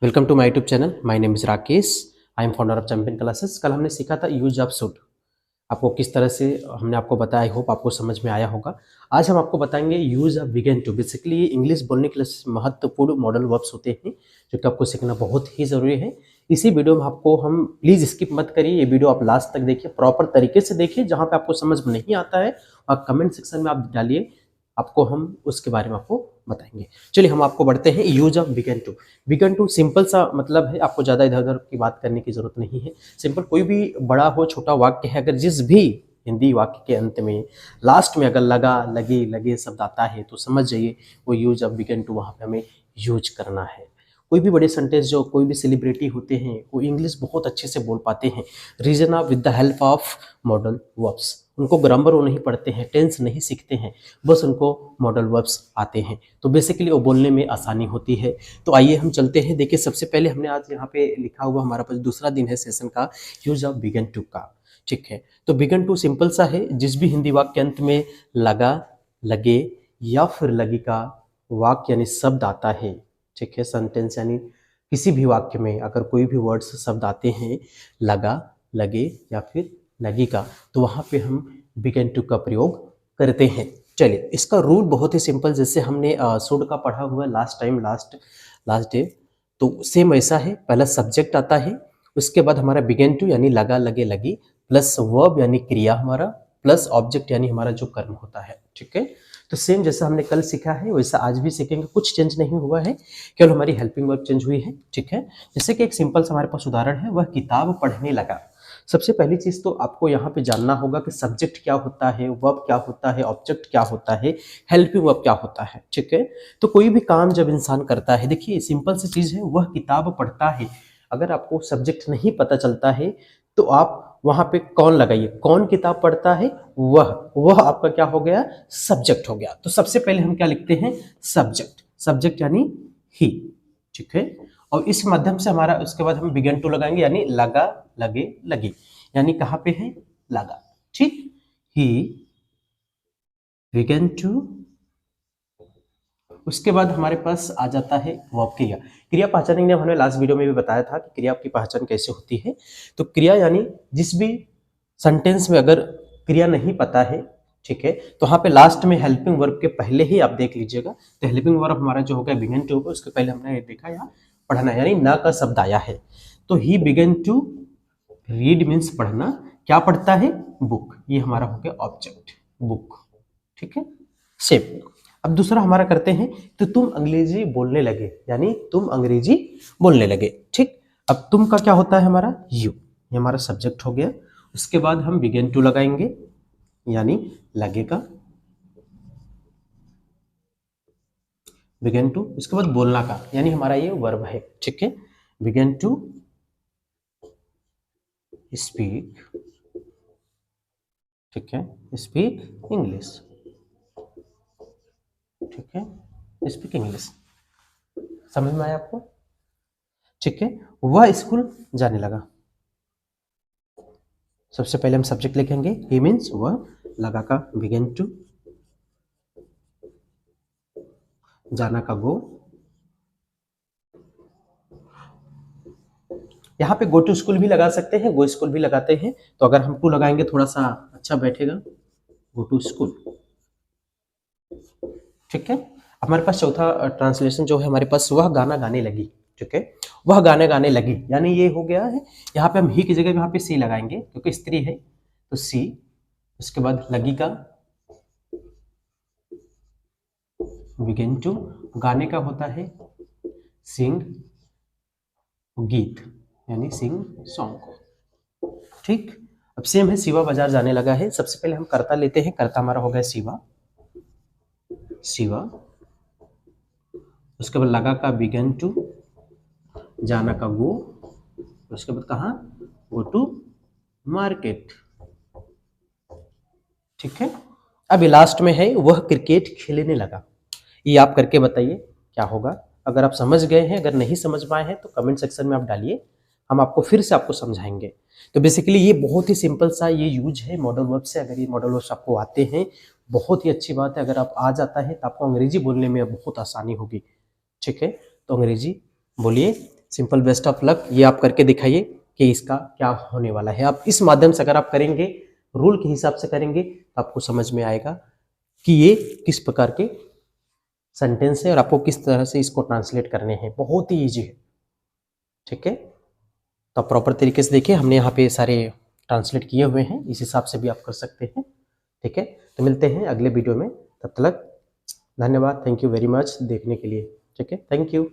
Welcome to my YouTube channel. My name is Rakesh. I am founder of champion classes. कल हमने सीखा था use of should. आपको किस तरह से हमने आपको बताया, आई होप आपको समझ में आया होगा। आज हम आपको बताएंगे use of begin to. Basically ये इंग्लिश बोलने के लिए महत्वपूर्ण मॉडल वर्ब्स होते हैं जो कि आपको सीखना बहुत ही जरूरी है। इसी वीडियो में आपको हम प्लीज स्किप मत करिए, ये वीडियो आप लास्ट तक देखिए, प्रॉपर तरीके से देखिए। जहां पे आपको समझ में नहीं आता है और कमेंट सेक्शन में आप डालिए, आपको हम उसके बारे में आपको बताएंगे। चलिए हम आपको बढ़ते हैं। Use of begin to. Begin to simple सा मतलब है, आपको ज्यादा इधर उधर की बात करने की जरूरत नहीं है। सिंपल कोई भी बड़ा हो छोटा वाक्य है, अगर जिस भी हिंदी वाक्य के अंत में लास्ट में अगर लगा लगे लगे शब्द आता है तो समझ जाइए वो यूज ऑफ बिगन टू वहां पे हमें यूज करना है। कोई भी बड़े सेंटेंस, जो कोई भी सेलिब्रिटी होते हैं वो इंग्लिश बहुत अच्छे से बोल पाते हैं, reason of with the help of modal verbs. उनको ग्रामर वो नहीं पढ़ते हैं, टेंस नहीं सीखते हैं, बस उनको मॉडल वर्ब्स आते हैं, तो बेसिकली वो बोलने में आसानी होती है। तो आइए हम चलते हैं। देखिए सबसे पहले हमने आज यहाँ पे लिखा हुआ, हमारा पास दूसरा दिन है सेशन का, यूज ऑफ बिगन टू का। ठीक है, तो बिगन टू सिंपल सा है, जिस भी हिंदी वाक्य अंत में लगा, लगे या फिर लगी का वाक्य यानी शब्द आता है। ठीक है, सेंटेंस यानी किसी भी वाक्य में अगर कोई भी वर्ड्स शब्द आते हैं, लगा, लगे या फिर लगी का, तो वहां पे हम बिगन टू का प्रयोग करते हैं। चलिए इसका रूल बहुत ही सिंपल, जैसे हमने शुड का पढ़ा हुआ लास्ट टाइम, लास्ट डे, तो सेम ऐसा है। पहला सब्जेक्ट आता है, उसके बाद हमारा बिगन टू यानी लगा, लगे, लगी, प्लस वर्ब यानी क्रिया हमारा, प्लस ऑब्जेक्ट यानी हमारा जो कर्म होता है। ठीक है, तो सेम जैसा हमने कल सीखा है वैसा आज भी सीखेंगे। कुछ चेंज नहीं हुआ है, केवल हमारी हेल्पिंग वर्ब चेंज हुई है। ठीक है, जैसे कि एक सिंपल सा हमारे पास उदाहरण है, वह किताब पढ़ने लगा। सबसे पहली चीज तो आपको यहाँ पे जानना होगा कि सब्जेक्ट क्या होता है, वर्ब क्या होता है, ऑब्जेक्ट क्या होता है, हेल्पिंग वर्ब क्या होता है। ठीक है, तो कोई भी काम जब इंसान करता है, देखिए सिंपल सी चीज है, वह किताब पढ़ता है। अगर आपको सब्जेक्ट नहीं पता चलता है तो आप वहां पे कौन लगाइए, कौन किताब पढ़ता है, वह आपका क्या हो गया, सब्जेक्ट हो गया। तो सबसे पहले हम क्या लिखते हैं, सब्जेक्ट। सब्जेक्ट यानी ही। ठीक है, और इस माध्यम से हमारा उसके बाद हम बिगन टू लगाएंगे, यानी लगा, लगे, लगी, यानी कहां पे है, लगा। ठीक, ही बिगन टू। उसके बाद हमारे पास आ जाता है वर्ब क्रिया। क्रिया पहचानेंगे, हमने लास्ट वीडियो में भी बताया था कि क्रिया की पहचान कैसे होती है। तो क्रिया यानी जिस भी सेंटेंस में अगर क्रिया नहीं पता है, ठीक है, तो वहां पे लास्ट में हेल्पिंग वर्ब के पहले ही आप देख लीजिएगा। तो हेल्पिंग वर्ब हमारा जो होगा बिगन टू होगा, उसके पहले हमने देखा यहाँ पढ़ना, यानी ना का शब्द आया है। तो he begin to read means पढ़ना। क्या पढ़ता है, बुक। ये हमारा हो गया ऑब्जेक्ट, बुक। ठीक है, सेम। अब दूसरा हमारा करते हैं, तो तुम अंग्रेजी बोलने लगे, यानी तुम अंग्रेजी बोलने लगे। ठीक, अब तुम का क्या होता है हमारा, यू, ये हमारा सब्जेक्ट हो गया। उसके बाद हम बिगन टू लगाएंगे, यानी लगेगा, बिगन टू। उसके बाद बोलना का, यानी हमारा ये वर्ब है। ठीक है, बिगन टू स्पीक। ठीक है, स्पीक इंग्लिश। ठीक है, स्पीक इंग्लिश। समझ में आया आपको। ठीक है, वह स्कूल जाने लगा। सबसे पहले हम सब्जेक्ट लिखेंगे, ही मीन्स वह, लगा का बिगन टू, जाना का गो। यहाँ पे गो टू स्कूल भी लगा सकते हैं, गो स्कूल भी लगाते हैं, तो अगर हम टू लगाएंगे थोड़ा सा अच्छा बैठेगा, गो टू स्कूल। ठीक है, हमारे पास चौथा ट्रांसलेशन जो है हमारे पास, वह गाना गाने लगी। ठीक है, वह गाने गाने लगी, यानी ये हो गया है। यहाँ पे हम ही की जगह यहाँ पे सी लगाएंगे क्योंकि स्त्री है, तो सी। उसके बाद लगी का बिगिन टू, गाने का होता है सिंग, गीत, यानी सिंग सॉन्ग को। ठीक, अब सेम है, शिवा बाजार जाने लगा है। सबसे पहले हम कर्ता लेते हैं, कर्ता हमारा हो गया शिवा, शिवा। उसके बाद लगा का बिगन टू, जाना का गो। उसके बाद कहा, गो टू मार्केट। ठीक है, अभी लास्ट में है, वह क्रिकेट खेलने लगा। ये आप करके बताइए क्या होगा। अगर आप समझ गए हैं, अगर नहीं समझ पाए हैं तो कमेंट सेक्शन में आप डालिए, हम आपको फिर से आपको समझाएंगे। तो बेसिकली ये बहुत ही सिंपल सा ये यूज है मॉडल वर्ब से। अगर ये मॉडल वर्ब्स आपको आते हैं, बहुत ही अच्छी बात है। अगर आप आ जाता है तो आपको अंग्रेजी बोलने में बहुत आसानी होगी। ठीक है, तो अंग्रेजी बोलिए, सिंपल बेस्ट ऑफ लक। ये आप करके दिखाइए कि इसका क्या होने वाला है। आप इस माध्यम से अगर आप करेंगे, रूल के हिसाब से करेंगे, तो आपको समझ में आएगा कि ये किस प्रकार के सेंटेंस है और आपको किस तरह से इसको ट्रांसलेट करने हैं। बहुत ही ईजी है, ठीक है। तो आप प्रॉपर तरीके से देखिए, हमने यहाँ पे सारे ट्रांसलेट किए हुए हैं, इस हिसाब से भी आप कर सकते हैं, ठीक है। तो मिलते हैं अगले वीडियो में, तब तक धन्यवाद, थैंक यू वेरी मच देखने के लिए, ठीक है, थैंक यू।